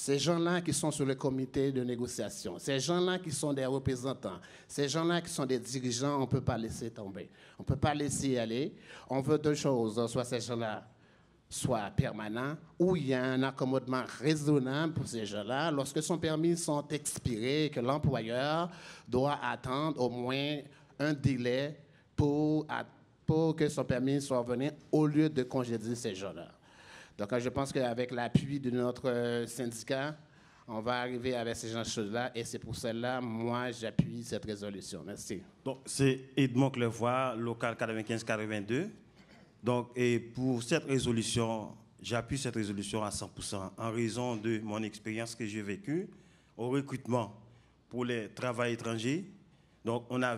ces gens-là qui sont sur le comité de négociation, ces gens-là qui sont des représentants, ces gens-là qui sont des dirigeants, on ne peut pas laisser tomber. On ne peut pas laisser aller. On veut deux choses, soit ces gens-là soient permanents, ou il y a un accommodement raisonnable pour ces gens-là lorsque son permis sont expirés, que l'employeur doit attendre au moins un délai pour que son permis soit venu au lieu de congédier ces gens-là. Donc, je pense qu'avec l'appui de notre syndicat, on va arriver avec ces choses-là et c'est pour cela, moi, j'appuie cette résolution. Merci. Donc, c'est Edmond Clevoix, local 95-82. Donc, et pour cette résolution, j'appuie cette résolution à 100% en raison de mon expérience que j'ai vécue au recrutement pour les travailleurs étrangers. Donc, on a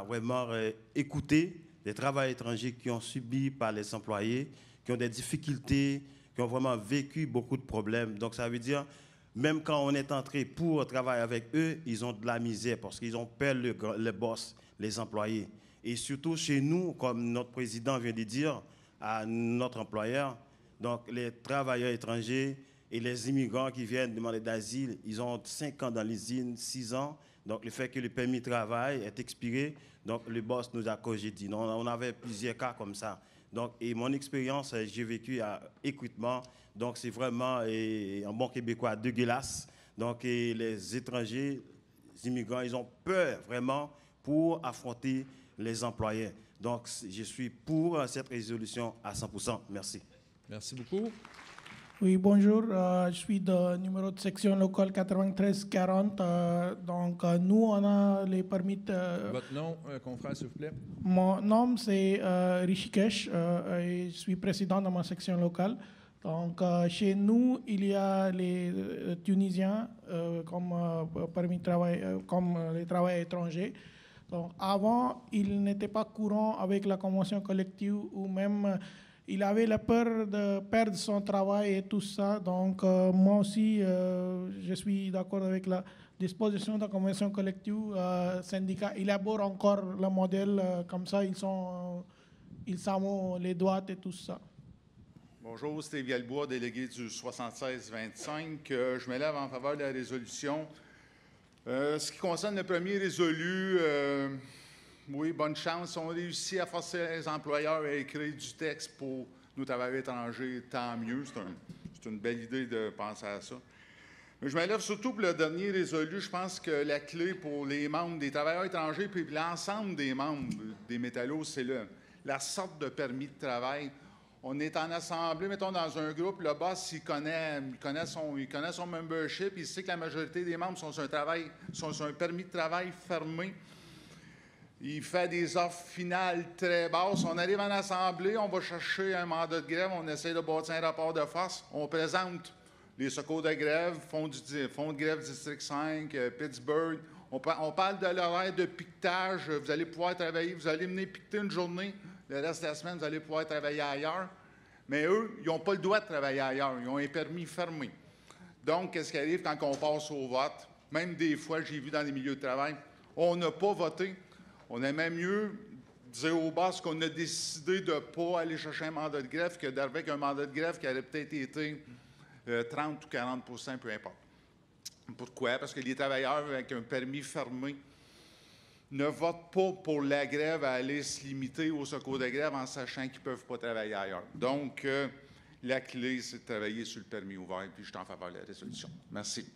vraiment écouté les travailleurs étrangers qui ont subi par les employés, qui ont des difficultés, qui ont vraiment vécu beaucoup de problèmes. Donc, ça veut dire, même quand on est entré pour travailler avec eux, ils ont de la misère parce qu'ils ont peur le boss, les employés. Et surtout chez nous, comme notre président vient de dire à notre employeur, donc les travailleurs étrangers et les immigrants qui viennent demander d'asile, ils ont 5 ans dans l'usine, 6 ans. Donc le fait que le permis de travail est expiré, donc le boss nous a congédié. On avait plusieurs cas comme ça. Donc, et mon expérience, j'ai vécu à écoutement. Donc c'est vraiment un bon Québécois dégueulasse. Donc et les étrangers, les immigrants, ils ont peur vraiment pour affronter les employés. Donc, je suis pour cette résolution à 100%. Merci. Merci beaucoup. Oui, bonjour. Je suis de numéro de section locale 9340. Donc, nous, on a les permis. Votre nom, confrère, s'il vous plaît? Mon nom, c'est Rishikesh. Et je suis président de ma section locale. Donc, chez nous, il y a les Tunisiens comme permis de travail, comme les travailleurs étrangers. Donc, avant, il n'était pas courant avec la convention collective ou même il avait la peur de perdre son travail et tout ça. Donc, moi aussi, je suis d'accord avec la disposition de la convention collective. Syndicat élabore encore le modèle comme ça. Ils savent les droits et tout ça. Bonjour, Steve Galbois, délégué du 76-25. Je m'élève en faveur de la résolution. Ce qui concerne le premier résolu, oui, bonne chance. On réussit à forcer les employeurs à écrire du texte pour nos travailleurs étrangers, tant mieux. C'est une belle idée de penser à ça. Mais je m'élève surtout pour le dernier résolu. Je pense que la clé pour les membres des travailleurs étrangers puis l'ensemble des membres des métallos, c'est la sorte de permis de travail. On est en assemblée, mettons, dans un groupe, le boss, il connaît son membership, il sait que la majorité des membres sont sur un permis de travail fermé. Il fait des offres finales très basses. On arrive en assemblée, on va chercher un mandat de grève, on essaie de bâtir un rapport de force, on présente les secours de grève, fonds de grève District 5, Pittsburgh. On parle de l'horaire de piquetage. Vous allez pouvoir travailler, vous allez venir piqueter une journée. Le reste de la semaine, vous allez pouvoir travailler ailleurs. Mais eux, ils n'ont pas le droit de travailler ailleurs. Ils ont un permis fermé. Donc, qu'est-ce qui arrive quand on passe au vote? Même des fois, j'ai vu dans les milieux de travail, on n'a pas voté. On aimait mieux dire au boss qu'on a décidé de ne pas aller chercher un mandat de grève que d'arriver avec un mandat de grève qui aurait peut-être été 30 ou 40 %, peu importe. Pourquoi? Parce que les travailleurs avec un permis fermé ne votent pas pour la grève à aller se limiter au secours de grève en sachant qu'ils ne peuvent pas travailler ailleurs. Donc, la clé, c'est de travailler sur le permis ouvert, puis je suis en faveur de la résolution. Merci.